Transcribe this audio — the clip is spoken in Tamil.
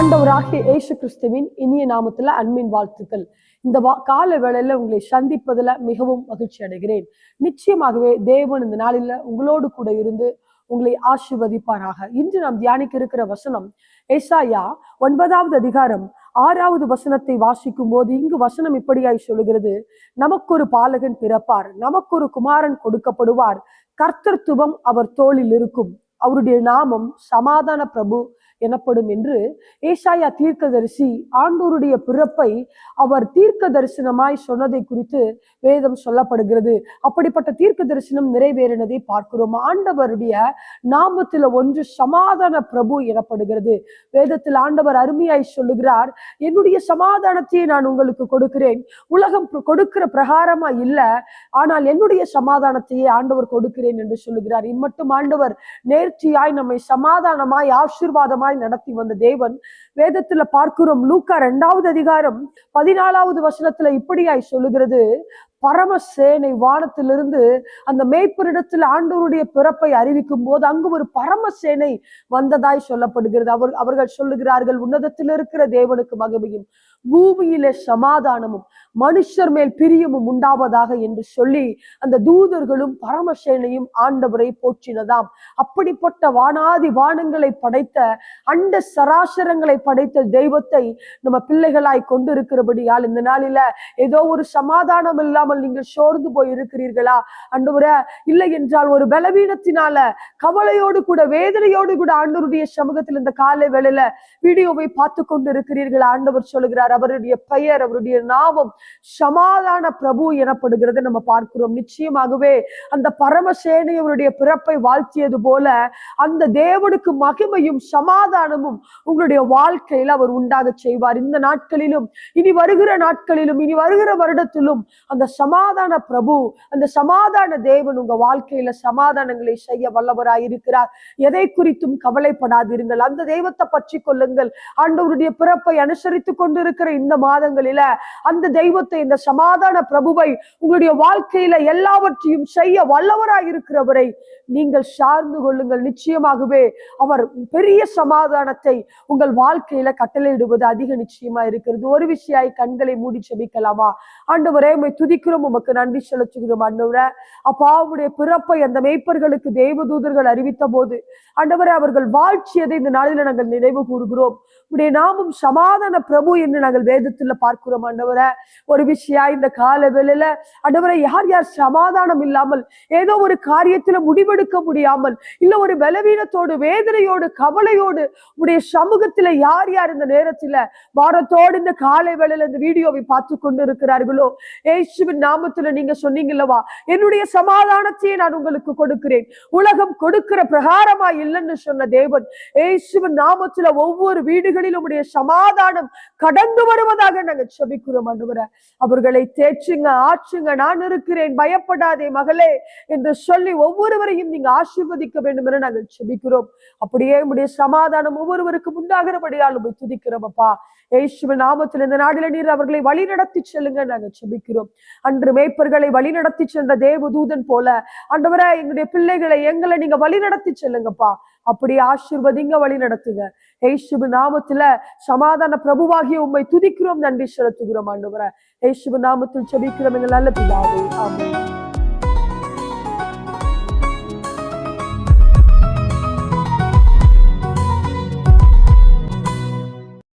ஆண்டவராகிய இயேசு கிறிஸ்துவின் இனிய நாமத்துல அன்பின் வாழ்த்துக்கள். இந்த கால வேளையில உங்களை சந்திப்பதுல மிகவும் மகிழ்ச்சி அடைகிறேன். நிச்சயமாகவே தேவன் இந்த நாளில உங்களோடு கூட இருந்து உங்களை ஆசீர்வதிப்பாராக. இன்று நாம் தியானிக்க இருக்கிற வசனம் ஏசாயா 9வது அதிகாரம் 6வது வசனத்தை வாசிக்கும் போது இங்கு வசனம் இப்படியாய் சொல்லுகிறது: நமக்கொரு பாலகன் பிறப்பார், நமக்கொரு குமாரன் கொடுக்கப்படுவார், கர்த்தத்துவம் அவர் தோளில் இருக்கும், அவருடைய நாமம் சமாதான பிரபு எனப்படும் என்று ஏசாயா தீர்க்கதரிசி ஆண்டவருடைய பிறப்பை அவர் தீர்க்க தரிசனமாய் சொன்னதை குறித்து வேதம் சொல்லப்படுகிறது. அப்படிப்பட்ட தீர்க்க தரிசனம் நிறைவேறினதை பார்க்கிறோம். ஆண்டவருடைய நாமத்துல ஒன்று சமாதான பிரபு எனப்படுகிறது. வேதத்தில் ஆண்டவர் அருமையாய் சொல்லுகிறார், என்னுடைய சமாதானத்தையே நான் உங்களுக்கு கொடுக்கிறேன், உலகம் கொடுக்கிற பிரகாரமா இல்ல, ஆனால் என்னுடைய சமாதானத்தையே ஆண்டவர் கொடுக்கிறேன் என்று சொல்லுகிறார். இம்மட்டும் ஆண்டவர் நேர்த்தியாய் நம்மை சமாதானமாய் ஆசீர்வாதமாய் நடத்தி வந்த தேவன் வேதத்துல பார்க்கிறோம். லூக்கா 2வது அதிகாரம் 14வது வசனத்துல இப்படியாய் சொல்லுகிறது: பரமசேனை வானத்திலிருந்து அந்த மேய்ப்பரிடத்தில் ஆண்டவருடைய பிறப்பை அறிவிக்கும் போது அங்கு ஒரு பரமசேனை வந்ததாய் சொல்லப்படுகிறது. அவர்கள் சொல்லுகிறார்கள், உன்னதத்தில் இருக்கிற தேவனுக்கு மகிமையும் பூமியிலே சமாதானமும் மனுஷர் மேல் பிரியமும் உண்டாவதாக என்று சொல்லி அந்த தூதர்களும் பரமசேனையும் ஆண்டவரை போற்றினதாம். அப்படிப்பட்ட வானாதி வானங்களை படைத்த அண்ட சராசரங்களை படைத்த தெய்வத்தை நம்ம பிள்ளைகளாய் கொண்டிருக்கிறபடியால் இந்த நாளில ஏதோ ஒரு சமாதானம் இல்லாமல் நீங்கள் சோர்ந்து போய் இருக்கிறீர்களா? ஆண்டவரே, இல்லை என்றால் ஒரு பலவீனத்தினால கவலையோடு கூட வேதனையோடு கூட ஆண்டவருடைய சமூகத்தில் இந்த காலை வேளையில வீடியோவை பார்த்து கொண்டு இருக்கிறீர்களா? ஆண்டவர் சொல்லுகிறார், அவருடைய பெயர், அவருடைய நாமம் சமாதான பிரபு எனப்படுகிறது. நம்ம பார்க்கிறோம். நிச்சயமாகவே அந்த பரமசேனை அவருடைய பிறப்பை வாழ்த்தியது போல அந்த தேவனுக்கு மகிமையும் சமாதானமும் உங்களுடைய வாழ்க்கையில் அவர் உண்டாக செய்வார். இந்த நாட்களிலும் இனி வருகிற நாட்களிலும் இனி வருகிற வருடத்திலும் அந்த சமாதான பிரபு, அந்த சமாதான தேவன் உங்க வாழ்க்கையில சமாதானங்களை செய்ய வல்லவராயிருக்கிறார். எதை குறித்தும் கவலைப்படாதீர்கள், அந்த தெய்வத்தை பற்றி கொள்ளுங்கள். ஆண்டவருடைய பிறப்பை அனுசரித்துக் கொண்டிருக்கிற இந்த மாதங்களில அந்த தெய்வத்தை, இந்த சமாதான பிரபுவை உங்களுடைய வாழ்க்கையில எல்லாவற்றையும் செய்ய வல்லவராயிருக்கிறவரை நீங்கள் சார்ந்து கொள்ளுங்கள். நிச்சயமாகவே அவர் பெரிய சமாதானத்தை உங்கள் வாழ்க்கையில கட்டளையிடுவது அதிக நிச்சயமா இருக்கிறது. ஒரு விஷயம், கண்களை மூடி செபிக்கலாமா? ஆண்டவரே, உம்மை துதிக்கிறோம், உமக்கு நன்றி செலுத்துகிறோம். ஆண்டவரே, அப்பாவுடைய பிறப்பை அந்த மேய்ப்பர்களுக்கு தேவதூதர்கள் அறிவித்த போது ஆண்டவரே அவர்கள் வாழ்ச்சியதை இந்த நாளில நாங்கள் நினைவு கூறுகிறோம். உடைய நாமம் சமாதான பிரபு என்று நாங்கள் வேதத்துல பார்க்கிறோம். ஆண்டவரே, ஒரு விஷயம் இந்த கால வேளையில ஆண்டவரே, யார் யார் சமாதானம் இல்லாமல் ஏதோ ஒரு காரியத்துல முடிவெடுக்க முடியாமல் இல்ல ஒரு பலவீனத்தோடு வேதனையோடு கவலையோடு உடைய சமூகத்துல யார் யார் இந்த நேரத்துல வாரத்தோடு இந்த காலை வேளையில இந்த வீடியோவை பார்த்து கொண்டு இருக்கிறார்களோ, இயேசுவின் நாமத்துல நீங்க சொன்னீங்கல்லவா, என்னுடைய சமாதானத்தையே நான் உங்களுக்கு கொடுக்கிறேன், உலகம் கொடுக்கிற பிரகாரமா இல்லைன்னு சொன்ன தேவன் இயேசுவின் நாமத்துல ஒவ்வொரு வீடுகளிலும் உடைய சமாதானம் கடந்து வருவதாக நாங்கள் செபிக்கிறோம். ஆண்டவரே, அவர்களை தேற்றுங்க, ஆற்றுங்க, நான் இருக்கிறேன், பயப்படாதே மகளே என்று சொல்லி ஒவ்வொருவரையும் நீங்க ஆசீர்வதிக்க வேண்டும் என நாங்கள் செபிக்கிறோம். அப்படியே உடைய சமாதானம் ஒவ்வொருவருக்கும் உண்டாகிறபடியால் உம்மை துதிக்கிறோம். அப்பா, இயேசுவின் நாமத்தில் இந்த நாளில நீர் அவர்களை வழி நடத்தி செல்லுங்க நாங்கள் செபிக்கிறோம். அன்று மேய்ப்பர்களை வழி நடத்தி சென்ற தேவதூதன் போல ஆண்டவரே, எங்களுடைய பிள்ளைகளை எங்களை நீங்க வழி நடத்தி செல்லுங்கப்பா. அப்படியே ஆசீர்வதிங்க, வழி நடத்துங்க. இயேசுவின் நாமத்துல சமாதான பிரபுவாகிய உம்மை துதிக்கிறோம், நன்றி செலுத்துகிறோம். ஆண்டவரே, இயேசுவின் நாமத்தில் செபிக்கிறோம் எங்கள் நல்ல பிதாவே, ஆமென்.